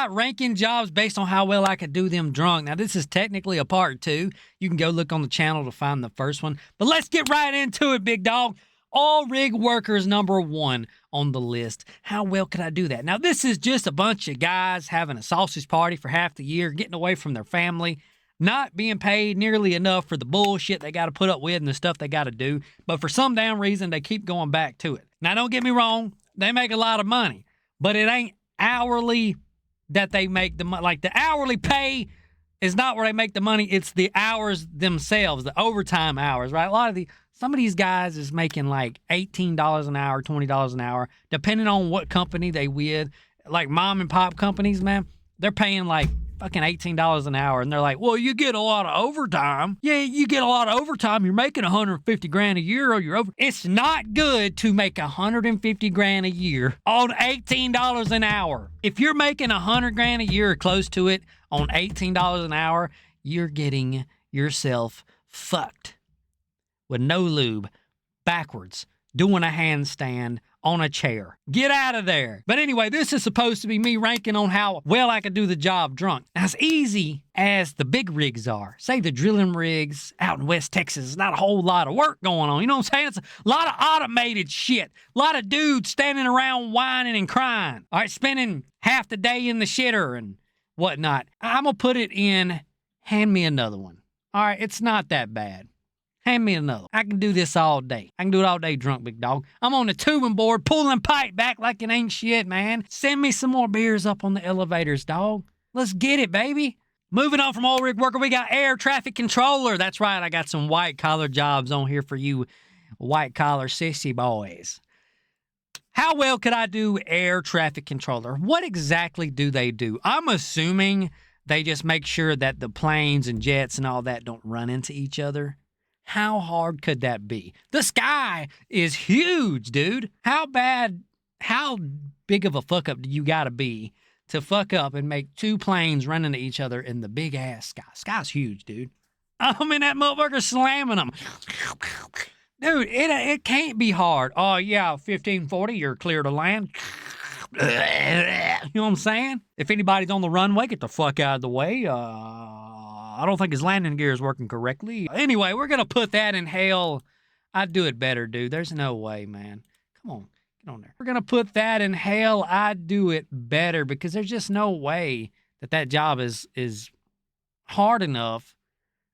not ranking jobs based on how well I could do them drunk. Now, this is technically a part 2. You can go look on the channel to find the first one. But let's get right into it, big dog. All rig workers number 1 on the list. How well could I do that? Now, this is just a bunch of guys having a sausage party for half the year, getting away from their family, not being paid nearly enough for the bullshit they got to put up with and the stuff they got to do. But for some damn reason, they keep going back to it. Now, don't get me wrong. They make a lot of money, but it ain't hourly that they make the money. Like, the hourly pay is not where they make the money. It's the hours themselves, the overtime hours, right? Some of these guys is making like $18 an hour, $20 an hour, depending on what company they with. Like mom and pop companies, man, they're paying like fucking $18 an hour. And they're like, well, you get a lot of overtime. Yeah, you get a lot of overtime. You're making $150,000 a year or you're over. It's not good to make $150,000 a year on $18 an hour. If you're making $100,000 a year or close to it on $18 an hour, you're getting yourself fucked with no lube, backwards, doing a handstand on a chair. Get out of there. But anyway, this is supposed to be me ranking on how well I could do the job drunk. As easy as the big rigs are, say the drilling rigs out in West Texas, not a whole lot of work going on. You know what I'm saying? It's a lot of automated shit. A lot of dudes standing around whining and crying. All right, spending half the day in the shitter and whatnot. I'm going to put it in, hand me another one. All right, it's not that bad. Hand me another. I can do this all day. I can do it all day drunk, big dog. I'm on the tubing board, pulling pipe back like it ain't shit, man. Send me some more beers up on the elevators, dog. Let's get it, baby. Moving on from oil rig worker, we got air traffic controller. That's right, I got some white-collar jobs on here for you white-collar sissy boys. How well could I do air traffic controller? What exactly do they do? I'm assuming they just make sure that the planes and jets and all that don't run into each other. How hard could that be? The sky is huge, dude. How big of a fuck up do you gotta be to fuck up and make 2 planes run into each other in the big ass sky? Sky's huge, dude. I'm in that motherfucker slamming them. Dude, it can't be hard. Oh yeah, 1540, you're clear to land. You know what I'm saying? If anybody's on the runway, get the fuck out of the way. I don't think his landing gear is working correctly. Anyway, we're going to put that in hell. I'd do it better, dude. There's no way, man. Come on. Get on there. We're going to put that in hell. I'd do it better because there's just no way that job is hard enough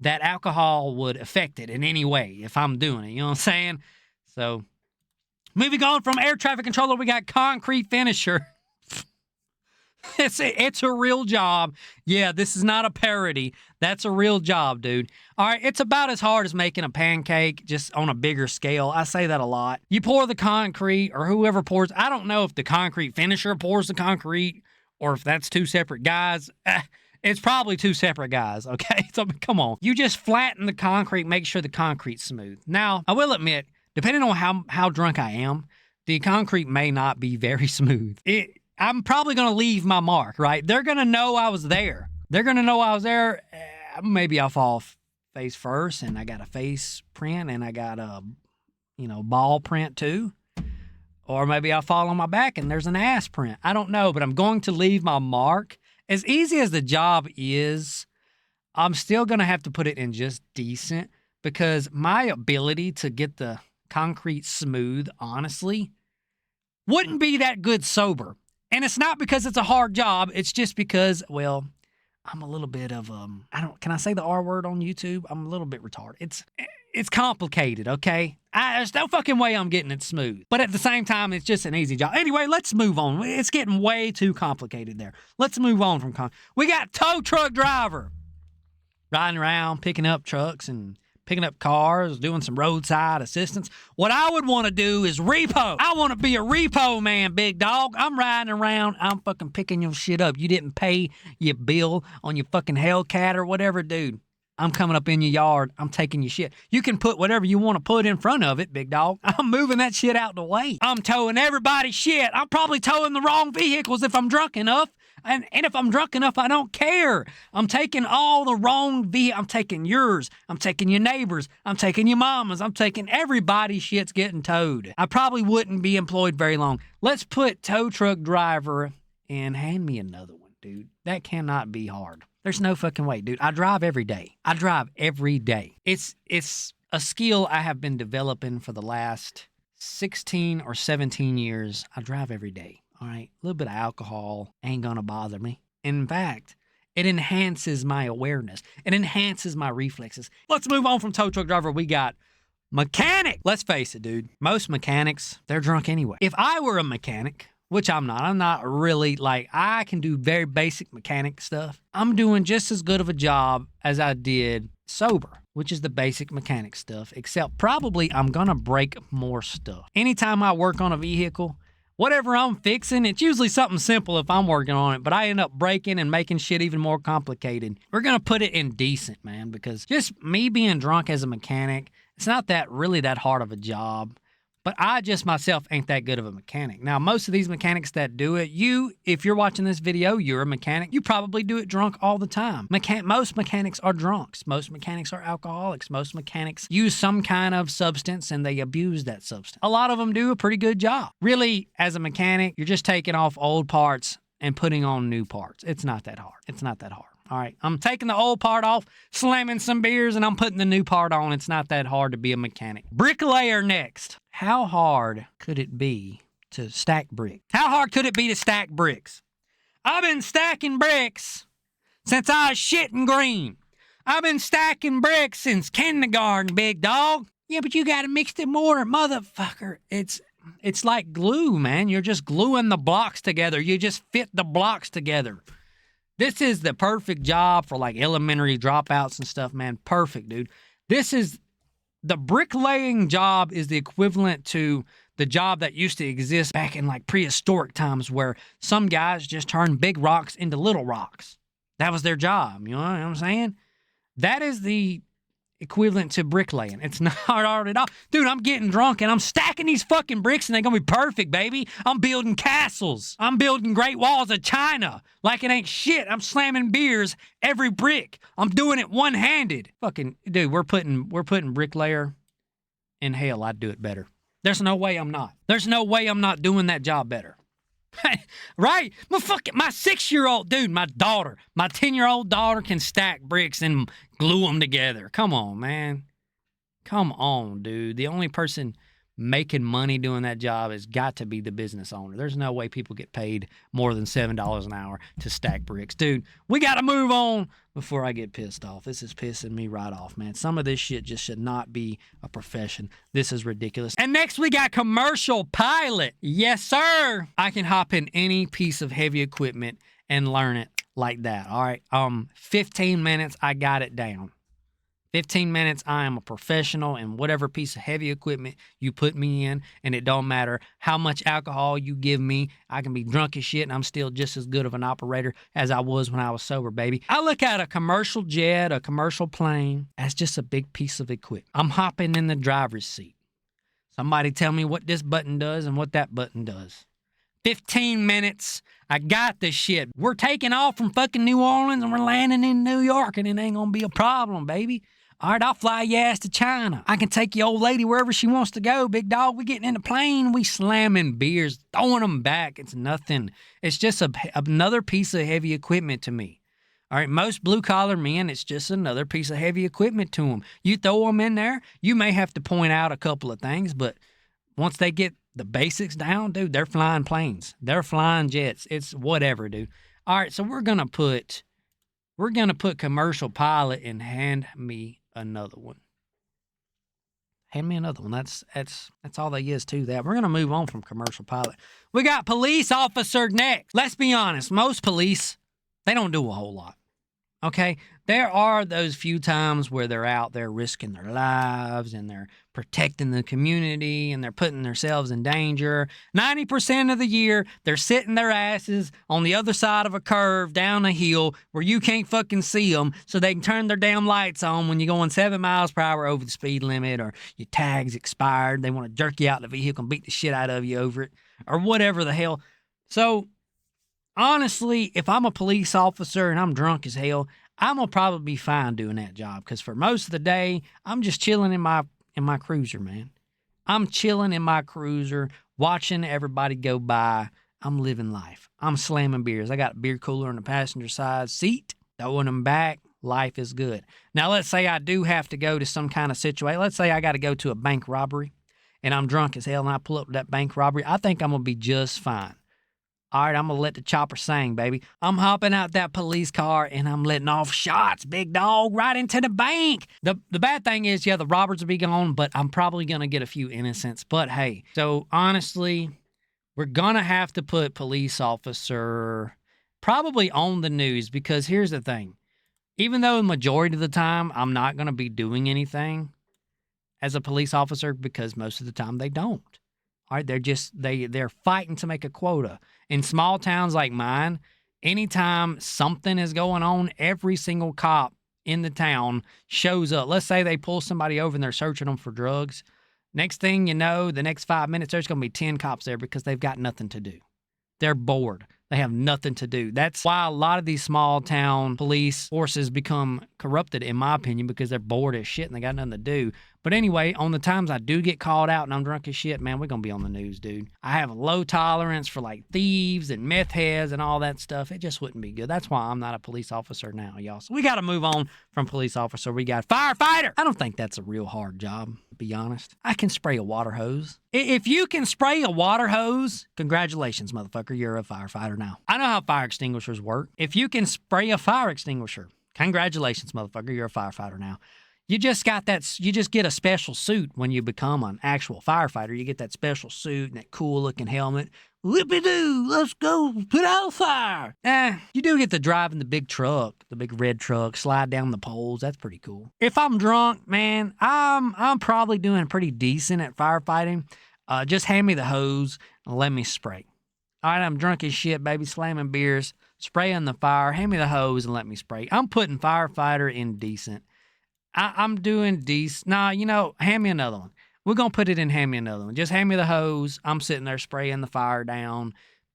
that alcohol would affect it in any way if I'm doing it. You know what I'm saying? So, moving on from air traffic controller, we got concrete finisher. It's a real job. Yeah, this is not a parody. That's a real job, dude. All right, it's about as hard as making a pancake, just on a bigger scale. I say that a lot. You pour the concrete, or whoever pours. I don't know if the concrete finisher pours the concrete, or if that's 2 separate guys. It's probably 2 separate guys, okay? So, come on. You just flatten the concrete, make sure the concrete's smooth. Now, I will admit, depending on how drunk I am, the concrete may not be very smooth. I'm probably going to leave my mark, right? They're going to know I was there. They're going to know I was there. Maybe I'll fall face first, and I got a face print, and I got a, ball print too. Or maybe I'll fall on my back, and there's an ass print. I don't know, but I'm going to leave my mark. As easy as the job is, I'm still going to have to put it in just decent, because my ability to get the concrete smooth, honestly, wouldn't be that good sober. And it's not because it's a hard job. It's just because, well, I'm a little bit of, can I say the R word on YouTube? I'm a little bit retarded. It's complicated, okay? There's no fucking way I'm getting it smooth. But at the same time, it's just an easy job. Anyway, let's move on. It's getting way too complicated there. Let's move on from we got tow truck driver. Riding around, picking up trucks and picking up cars, doing some roadside assistance. What I would want to do is repo. I want to be a repo man, big dog. I'm riding around. I'm fucking picking your shit up. You didn't pay your bill on your fucking Hellcat or whatever, dude. I'm coming up in your yard. I'm taking your shit. You can put whatever you want to put in front of it, big dog. I'm moving that shit out the way. I'm towing everybody's shit. I'm probably towing the wrong vehicles if I'm drunk enough. And if I'm drunk enough, I don't care. I'm taking all the wrong vehicles. I'm taking yours. I'm taking your neighbors. I'm taking your mama's. I'm taking everybody's shit's getting towed. I probably wouldn't be employed very long. Let's put tow truck driver and hand me another one. dude. That cannot be hard. There's no fucking way, dude. I drive every day. I drive every day. It's a skill I have been developing for the last 16 or 17 years. I drive every day, all right? A little bit of alcohol ain't gonna bother me. In fact, it enhances my awareness. It enhances my reflexes. Let's move on from tow truck driver. We got mechanic. Let's face it, dude. Most mechanics, they're drunk anyway. If I were a mechanic, which I'm not really, like, I can do very basic mechanic stuff. I'm doing just as good of a job as I did sober, which is the basic mechanic stuff, except probably I'm gonna break more stuff. Anytime I work on a vehicle, whatever I'm fixing, it's usually something simple if I'm working on it, but I end up breaking and making shit even more complicated. We're gonna put it in decent, man, because just me being drunk as a mechanic, it's not really that hard of a job. But I just myself ain't that good of a mechanic. Now, most of these mechanics that do it, if you're watching this video, you're a mechanic, you probably do it drunk all the time. Most mechanics are drunks. Most mechanics are alcoholics. Most mechanics use some kind of substance and they abuse that substance. A lot of them do a pretty good job. Really, as a mechanic, you're just taking off old parts and putting on new parts. It's not that hard. It's not that hard. All right, I'm taking the old part off, slamming some beers, and I'm putting the new part on. It's not that hard to be a mechanic. Bricklayer next. How hard could it be to stack bricks? How hard could it be to stack bricks? I've been stacking bricks since I was shitting green. I've been stacking bricks since kindergarten, big dog. Yeah, but you gotta mix the mortar, motherfucker. It's like glue, man. You're just gluing the blocks together. You just fit the blocks together. This is the perfect job for like elementary dropouts and stuff, man. Perfect, dude. The bricklaying job is the equivalent to the job that used to exist back in like prehistoric times where some guys just turned big rocks into little rocks. That was their job. You know what I'm saying? That is the equivalent to bricklaying. It's not hard at all. Dude, I'm getting drunk and I'm stacking these fucking bricks and they're gonna be perfect, baby. I'm building castles. I'm building Great Walls of China like it ain't shit. I'm slamming beers every brick. I'm doing it one-handed. Fucking, dude, we're putting bricklayer in hell. I'd do it better. There's no way I'm not. There's no way I'm not doing that job better. Right? My 6-year-old, dude, my 10-year-old daughter can stack bricks and glue them together. Come on, man. Come on, dude. The only person making money doing that job has got to be the business owner. There's no way people get paid more than $7 an hour to stack bricks. Dude, we got to move on before I get pissed off. This is pissing me right off, man. Some of this shit just should not be a profession. This is ridiculous. And next we got commercial pilot. Yes, sir. I can hop in any piece of heavy equipment and learn it like that. All right. 15 minutes, I got it down. 15 minutes, I am a professional in whatever piece of heavy equipment you put me in, and it don't matter how much alcohol you give me. I can be drunk as shit, and I'm still just as good of an operator as I was when I was sober, baby. I look at a commercial jet, a commercial plane, as just a big piece of equipment. I'm hopping in the driver's seat. Somebody tell me what this button does and what that button does. 15 minutes, I got this shit. We're taking off from fucking New Orleans, and we're landing in New York, and it ain't gonna be a problem, baby. All right, I'll fly your ass to China. I can take your old lady wherever she wants to go, big dog. We getting in the plane, we slamming beers, throwing them back. It's nothing. It's just another piece of heavy equipment to me. All right, most blue-collar men, it's just another piece of heavy equipment to them. You throw them in there, you may have to point out a couple of things, but once they get the basics down, dude, they're flying planes. They're flying jets. It's whatever, dude. All right, so we're gonna put commercial pilot and hand me another one. Hand me another one. That's all there is to that. We're going to move on from commercial pilot. We got police officer next. Let's be honest. Most police, they don't do a whole lot. Okay? There are those few times where they're out there risking their lives and they're protecting the community and they're putting themselves in danger. 90% of the year, they're sitting their asses on the other side of a curve down a hill where you can't fucking see them so they can turn their damn lights on when you're going 7 miles per hour over the speed limit or your tag's expired. They want to jerk you out of the vehicle and beat the shit out of you over it or whatever the hell. So, honestly, if I'm a police officer and I'm drunk as hell, I'm going to probably be fine doing that job because for most of the day, I'm just chilling in my cruiser, man. I'm chilling in my cruiser, watching everybody go by. I'm living life. I'm slamming beers. I got a beer cooler on the passenger side seat, throwing them back. Life is good. Now, let's say I do have to go to some kind of situation. Let's say I got to go to a bank robbery and I'm drunk as hell and I pull up to that bank robbery. I think I'm going to be just fine. All right, I'm going to let the chopper sing, baby. I'm hopping out that police car and I'm letting off shots, big dog, right into the bank. The bad thing is, yeah, the robbers will be gone, but I'm probably going to get a few innocents. But hey, so honestly, we're going to have to put police officer probably on the news because here's the thing. Even though the majority of the time I'm not going to be doing anything as a police officer because most of the time they don't. All right, they're fighting to make a quota. In small towns like mine, anytime something is going on, every single cop in the town shows up. Let's say they pull somebody over and they're searching them for drugs. Next thing you know, the next 5 minutes, there's going to be 10 cops there because they've got nothing to do. They're bored. They have nothing to do. That's why a lot of these small town police forces become corrupted, in my opinion, because they're bored as shit and they got nothing to do. But anyway, on the times I do get called out and I'm drunk as shit, man, we're going to be on the news, dude. I have a low tolerance for like thieves and meth heads and all that stuff. It just wouldn't be good. That's why I'm not a police officer now, y'all. So we got to move on from police officer. We got firefighter. I don't think that's a real hard job, to be honest. I can spray a water hose. If you can spray a water hose, congratulations, motherfucker. You're a firefighter now. I know how fire extinguishers work. If you can spray a fire extinguisher, congratulations, motherfucker. You're a firefighter now. You just get a special suit when you become an actual firefighter. You get that special suit and that cool looking helmet. Whippy-doo, let's go put out a fire. You do get to drive in the big truck, the big red truck, slide down the poles. That's pretty cool. If I'm drunk, man, I'm probably doing pretty decent at firefighting. Just hand me the hose and let me spray. All right, I'm drunk as shit, baby, slamming beers, spraying the fire. Hand me the hose and let me spray. I'm putting firefighter in decent. I'm doing decent. Nah, hand me another one. We're going to put it in hand me another one. Just hand me the hose. I'm sitting there spraying the fire down.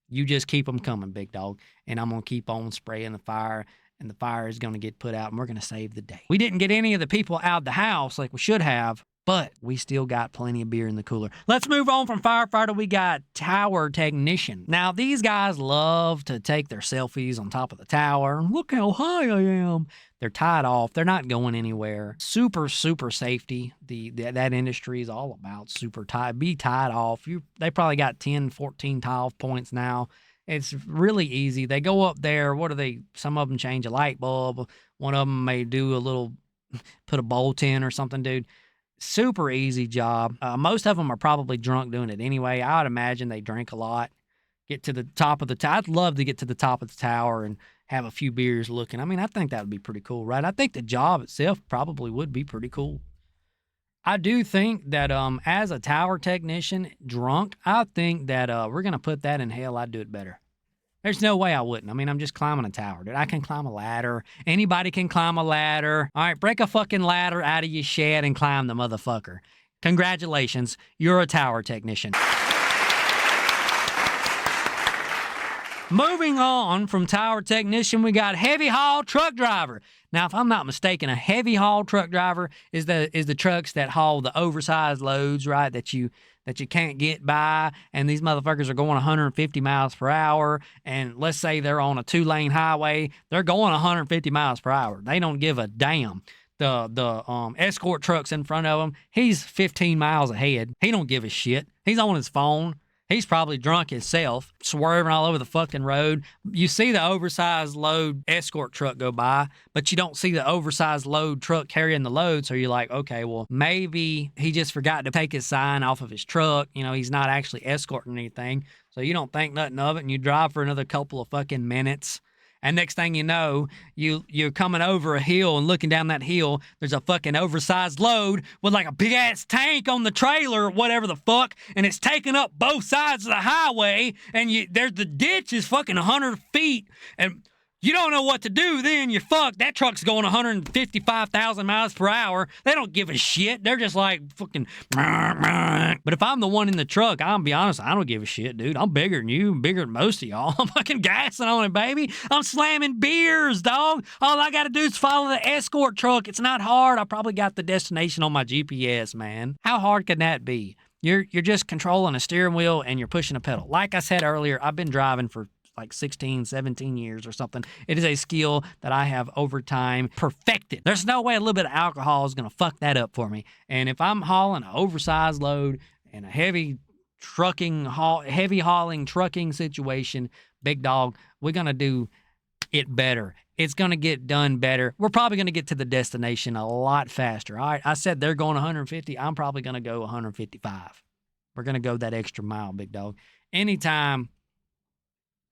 You just keep them coming, big dog. And I'm going to keep on spraying the fire. And the fire is going to get put out and we're going to save the day. We didn't get any of the people out of the house like we should have, but we still got plenty of beer in the cooler. Let's move on from firefighter. We got tower technician. Now, these guys love to take their selfies on top of the tower. Look how high I am. They're tied off. They're not going anywhere. Super, super safety. That industry is all about super tied. Be tied off. They probably got 10, 14 tie off points now. It's really easy. They go up there. Some of them change a light bulb. One of them may put a bolt in or something, dude. Super easy job. Most of them are probably drunk doing it anyway. I would imagine they drink a lot. Get to the top of the tower. I'd love to get to the top of the tower and have a few beers looking. I mean, I think that would be pretty cool, right? I think the job itself probably would be pretty cool. I do think that as a tower technician, drunk, I think that we're going to put that in hell. I'd do it better. There's no way I wouldn't. I mean, I'm just climbing a tower, dude. I can climb a ladder. Anybody can climb a ladder. All right, break a fucking ladder out of your shed and climb the motherfucker. Congratulations, you're a tower technician. Moving on from tower technician, we got heavy haul truck driver. Now, if I'm not mistaken, a heavy haul truck driver is the trucks that haul the oversized loads, right? That you can't get by, and these motherfuckers are going 150 miles per hour. And let's say they're on a 2-lane highway, they're going 150 miles per hour. They don't give a damn. The escort truck's in front of him. He's 15 miles ahead. He don't give a shit. He's on his phone. He's probably drunk himself, swerving all over the fucking road. You see the oversized load escort truck go by, but you don't see the oversized load truck carrying the load. So you're like, okay, well, maybe he just forgot to take his sign off of his truck. He's not actually escorting anything. So you don't think nothing of it, and you drive for another couple of fucking minutes. And next thing you know, you're coming over a hill and looking down that hill, there's a fucking oversized load with like a big-ass tank on the trailer or whatever the fuck, and it's taking up both sides of the highway, and there's the ditch is fucking 100 feet, and you don't know what to do then. You're fucked. That truck's going 155,000 miles per hour. They don't give a shit. They're just like fucking. But if I'm the one in the truck, I'll be honest, I don't give a shit, dude. I'm bigger than you. I'm bigger than most of y'all. I'm fucking gassing on it, baby. I'm slamming beers, dog. All I got to do is follow the escort truck. It's not hard. I probably got the destination on my GPS, man. How hard can that be? You're just controlling a steering wheel and you're pushing a pedal. Like I said earlier, I've been driving for like 16, 17 years or something. It is a skill that I have over time perfected. There's no way a little bit of alcohol is going to fuck that up for me. And if I'm hauling an oversized load in a heavy hauling trucking situation, big dog, we're going to do it better. It's going to get done better. We're probably going to get to the destination a lot faster. All right. I said they're going 150. I'm probably going to go 155. We're going to go that extra mile, big dog. Anytime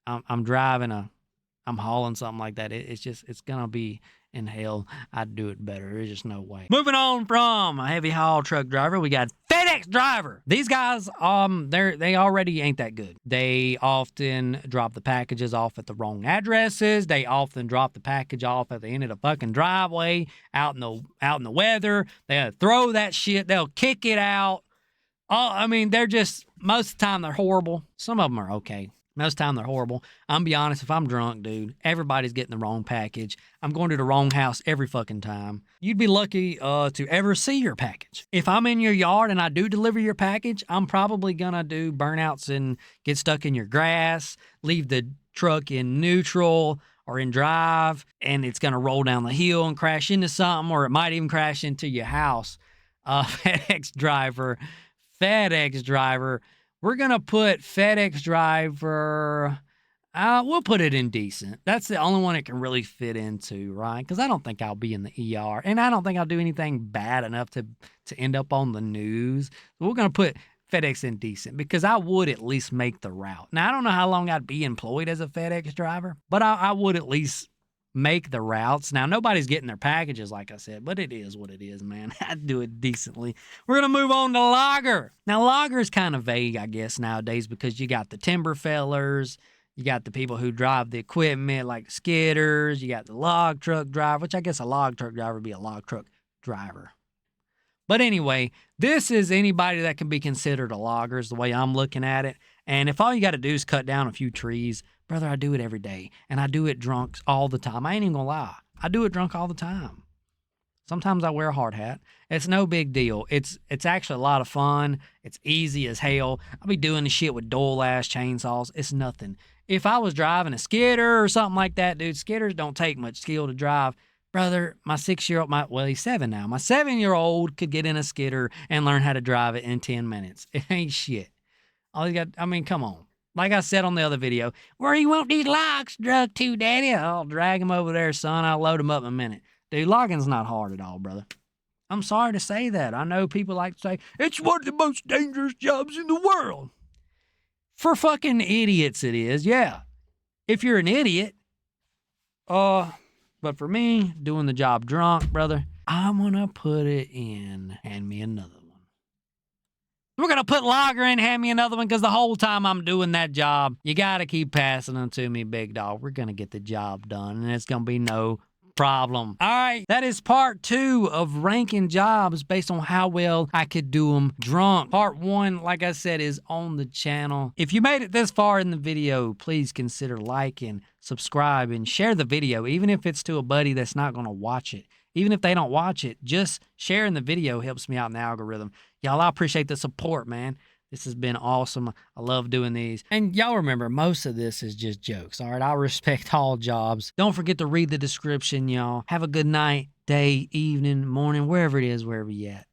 I'm driving I'm hauling something like that, it's going to be in hell. I'd do it better. There's just no way. Moving on from a heavy haul truck driver, we got FedEx driver. These guys, they already ain't that good. They often drop the packages off at the wrong addresses. They often drop the package off at the end of the fucking driveway, out in the weather. They'll throw that shit. They'll kick it out. I mean, they're just, most of the time they're horrible. Some of them are okay. Most of the time they're horrible. I'm be honest, if I'm drunk, dude, everybody's getting the wrong package. I'm going to the wrong house every fucking time. You'd be lucky to ever see your package. If I'm in your yard and I do deliver your package, I'm probably gonna do burnouts and get stuck in your grass, leave the truck in neutral or in drive, and it's gonna roll down the hill and crash into something, or it might even crash into your house. FedEx driver, we're going to put FedEx driver, we'll put it in decent. That's the only one it can really fit into, right? Because I don't think I'll be in the ER, and I don't think I'll do anything bad enough to end up on the news. So we're going to put FedEx in decent because I would at least make the route. Now, I don't know how long I'd be employed as a FedEx driver, but I would at least make the routes. Now, nobody's getting their packages, like I said, but it is what it is, man. I'd do it decently. We're going to move on to logger. Now, logger is kind of vague, I guess, nowadays because you got the timber fellers, you got the people who drive the equipment like skidders, you got the log truck driver, which I guess a log truck driver would be a log truck driver. But anyway, this is anybody that can be considered a logger is the way I'm looking at it. And if all you got to do is cut down a few trees, brother, I do it every day. And I do it drunk all the time. I ain't even gonna lie. I do it drunk all the time. Sometimes I wear a hard hat. It's no big deal. It's actually a lot of fun. It's easy as hell. I'll be doing the shit with dual-ass chainsaws. It's nothing. If I was driving a skidder or something like that, dude, skidders don't take much skill to drive. Brother, my 6-year-old, well, he's 7 now. My 7-year-old could get in a skidder and learn how to drive it in 10 minutes. It ain't shit. All you got, I mean, come on. Like I said on the other video, where you want these logs drug to, Daddy? I'll drag them over there, son. I'll load them up in a minute. Dude, logging's not hard at all, brother. I'm sorry to say that. I know people like to say, it's one of the most dangerous jobs in the world. For fucking idiots it is, yeah. If you're an idiot, but for me, doing the job drunk, brother, I'm gonna put it in. Hand me another one. We're going to put logger in, hand me another one, because the whole time I'm doing that job, you got to keep passing them to me, big dog. We're going to get the job done, and it's going to be no problem. All right, that is part 2 of ranking jobs based on how well I could do them drunk. Part 1, like I said, is on the channel. If you made it this far in the video, please consider liking, subscribe, and share the video, even if it's to a buddy that's not going to watch it. Even if they don't watch it, just sharing the video helps me out in the algorithm. Y'all, I appreciate the support, man. This has been awesome. I love doing these. And y'all remember, most of this is just jokes, all right? I respect all jobs. Don't forget to read the description, y'all. Have a good night, day, evening, morning, wherever it is, wherever you at.